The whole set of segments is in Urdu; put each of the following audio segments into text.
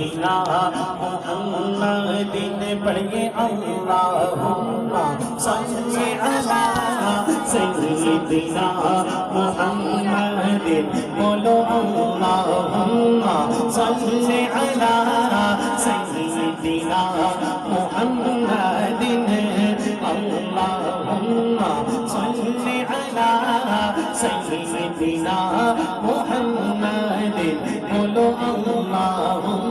سیدنا محمد پڑھیے اللہم صلی علی سیدنا محمد بولو اللہم صلی علی سیدنا محمد اللہم صلی علی سیدنا محمد بولو اللہم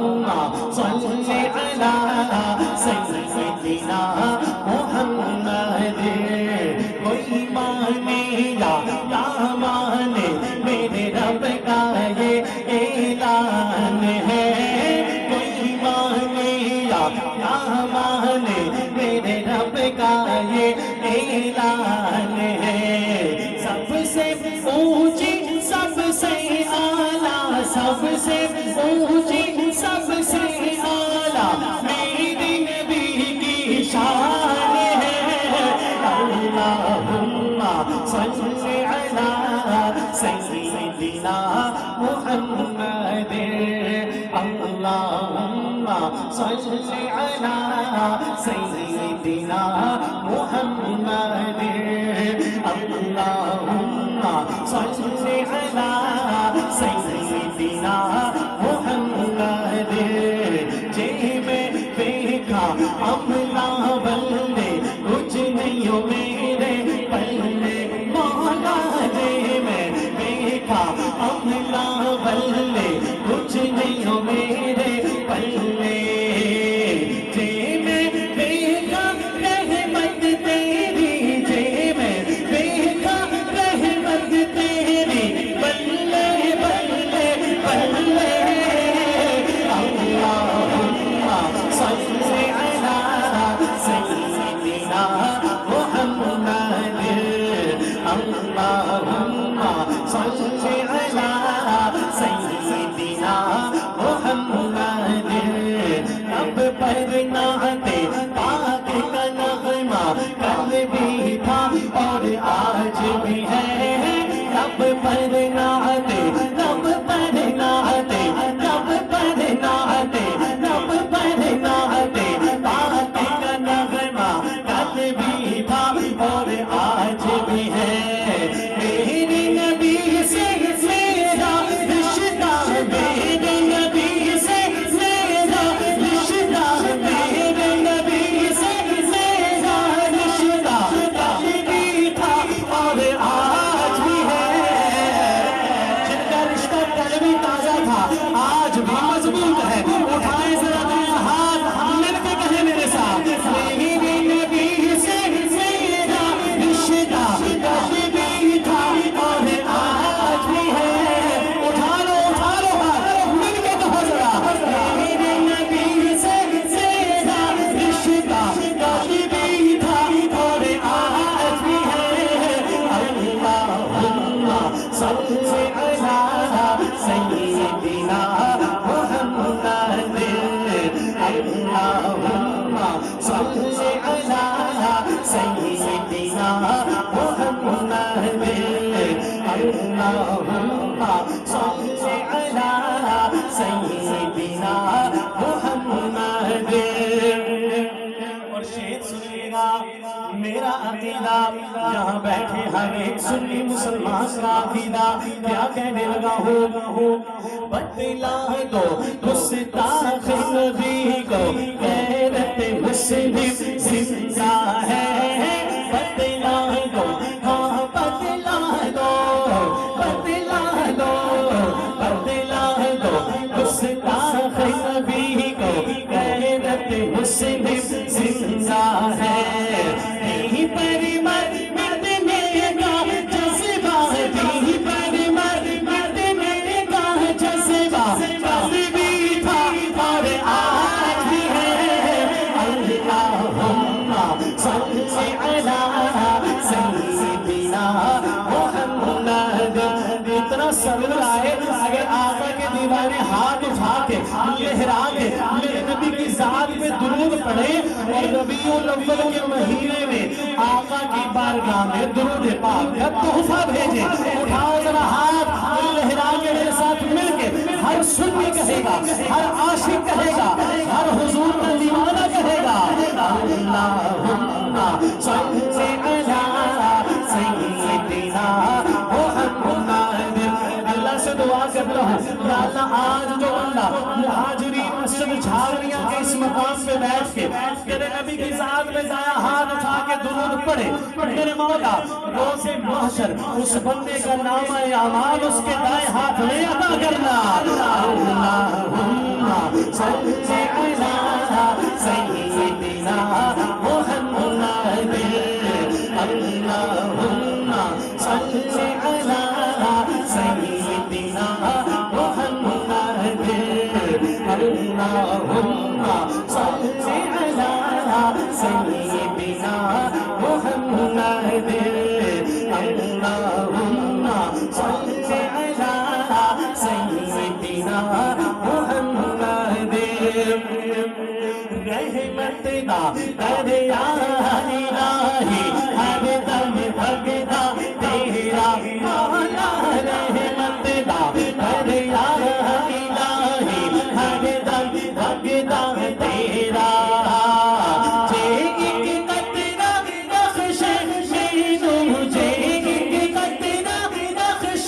صلی علی سیدنا محمد کوئی مانے یا مانے میرے رب کا یہ اعلان ہے کوئی مانے یا مانے میرے رب کا یہ اعلان ہے سب سے اونچی سب سے اعلیٰ سب سے اونچی سب سے اعلیٰ میری نبی کی شان ہے اللہم صلی علی سیدنا محمد اللہم صلی علی سیدنا محمد اللہم صلی علی سیدنا محمد جیب دیکھا املا بلے کچھ نہیں ہو میرے پلے مولا جیب دیکھا املا بلے کچھ نہیں ہو میرے پلے جیب دیکھا رحمت تیری جیب دیکھا رحمت تیری بلے بلے بلے اللہم صلی علی سیدنا محمد اللہم صلی علی سیدنا محمد اب پر نعت پاک کا نغمہ کل بھی تھا اور آج بھی ہے رب پر نعت رب پر نعت رب پر نعت رب پر نعت پاک کا نغمہ کل بھی تھا اور آج بھی ہے میری نبی سے میرا رشتہ میرے نبی سے میرا رشتہ میرے نبی سے میرا رشتہ کل بھی تھا اور آج بھی ہے جن کا رشتہ کل بھی تازہ تھا آج بھی مضبوط ہے اٹھائیں ذرا دونوں ہاتھ مل کے کہیں میرے ساتھ میری نبی سے میرا رشتہ کل بھی تھا اور آج بھی ہے اٹھا لو ہاتھ مل کے کہو ذرا میرے نبی سے میرا رشتہ کل بھی تھا اور آج بھی ہے اللہم صلی علی سیدنا محمد اللہم صلی علی سیدنا محمد اللہم صلی علی سیدنا محمد اور شعر سنیے گا میرا عقیدہ یہاں بیٹھے ہر ایک سنی مسلمان کا عقیدہ کیا کہنے لگا ہو بدلا دو گستاخ نبی کو غیرت مسلم زندہ ہے بدلا دو ہاں بدلا دو بدلا دو بدلا دو گستاخ نبی کو غیرت مسلم زندہ ہے نہیں پر مرنے کا جذبہ نہیں پر مرنے کا جذبہ کل بھی تھا اور آج بھی ہے اللہم صلی علی سیدنا محمد اتنا صبر آئے اگر آقا کے دیوانے ہاتھ اٹھا کے لہرا کے میرے نبی کی ذات پہ درود پڑھے اور ربیع الاول کے مہینے میں آقا کی بارگاہ میں درود پاک کا تحفہ بھیجے اٹھاؤ ذرا ہاتھ لہرا کے میرے ساتھ مل کے ہر سنی کہے گا، ہر عاشق کہے گا، ہر حضور کا دیوانہ کہے گا اللہم صلی علی سیدنا محمد۔ اللہ سے دعا کرتا ہوں یا اللہ آج جو بندہ مہاجرین مسجد جھاگڑیاں کے اس مقام پہ بیٹھ کے تیرے نبی کی ذات میں دایا ہاتھ اٹھا کے درود پڑھے، میرے مولا روز محشر اس بندے کا نامہ اعمال اس کے دائیں ہاتھ میں عطا کرنا۔ اللہم صلی علی سیدنا محمد، اللہم صلی علی سیدنا محمد، اللہم صلی علی سیدنا محمد، اللہم صلی علی سیدنا محمد۔ رحمت دا دریا الہی ہر دم بھگتا تیرا مولا، رحمت دا دریا الہی ہر دم بھگتا تیرا، جے ایک قطرہ بخش مینو، جے ایک قطرہ بخش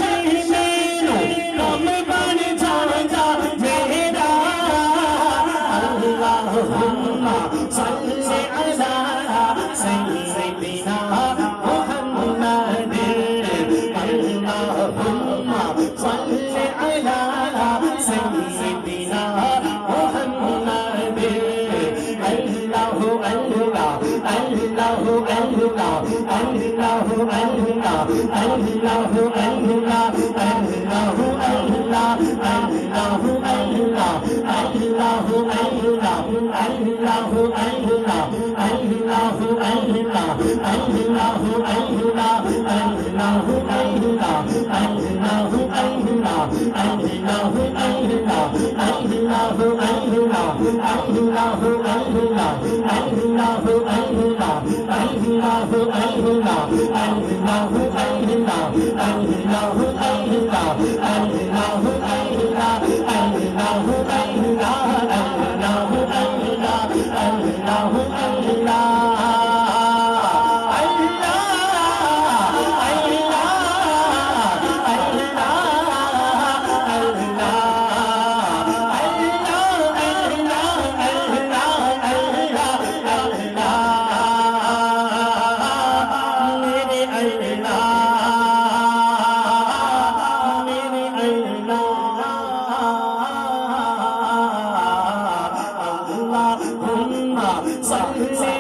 مینو، کم بن جانا میرا۔ اللہم صلی علی سیدنا محمد، اللہم صلی علی سیدنا محمد، اللہ اللہ اللہ اللہ اللہ اللہ اللہ اللہم صلی